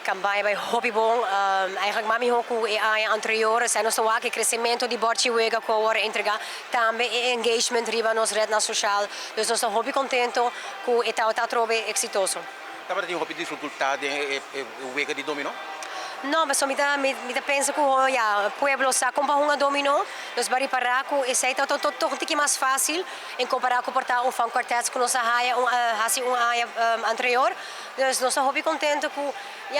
Campanha by Hobby Bom, eigenlijk mami hoku e a anterior, sai nostro wake crescimento di Borchi Wega com ora entregar também engagement riba nos rede na social, dus nostro hobby contento com e tá trove exitoso. Tá para ter um hobby de dificuldade o Wega de dominó? No, mas me pensa que o pueblo está com uma dominó, nós bari para com e sai todo que mais fácil em comparar com portar um fan quartet com nossa raia assim anterior, nós nosso hobby contento com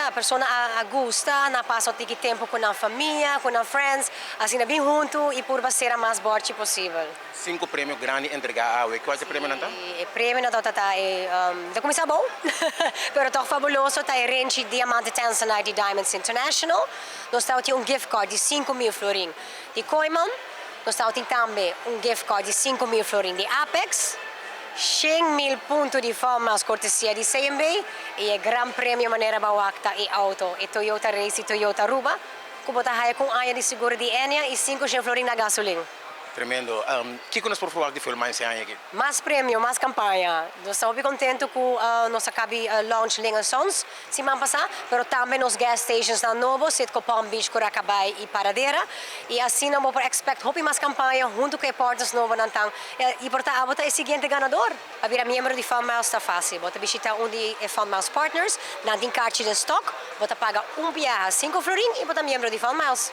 a pessoa a gusta, na passa o tempo com a família, com a friends, assim bem junto e por ser a mais forte possível. 5 prêmios grandes entregar a Wega, qual é o prêmio não tá? O prêmio não tá da começar bom, pero toch fabuloso tá range diamante Tanzanite Diamonds International. Nós temos gift card de 5.000 florin de Koiman. Nós temos também gift card de 5.000 florin de Apex. 100.000 pontos de fama as cortesia de CMB e o Gran Prêmio Maneira Bawakta e Auto e Toyota Race e Toyota Ruba. Kubota haya com área de seguro de Enia e 5.000 florin na gasolina. Tremendo. O que nós por favor de filmar esse ano aqui? Mais prêmio, mais campanha. Nós estamos bem contentes com nossa cabe launch Linga Sons, semana passada, mas também nos gas stations na Novo, sendo que Palm Beach, Curacabai e Paradeira. E assim nós vamos expect hope mais campanha junto com a Portas Novo Nantang. E portanto, a o seguinte ganador, a vir membro de FunMiles está fácil. Bota visita de FunMiles Partners, não tem carte de stock, bota paga viagem 5 florin e bota membro de FunMiles.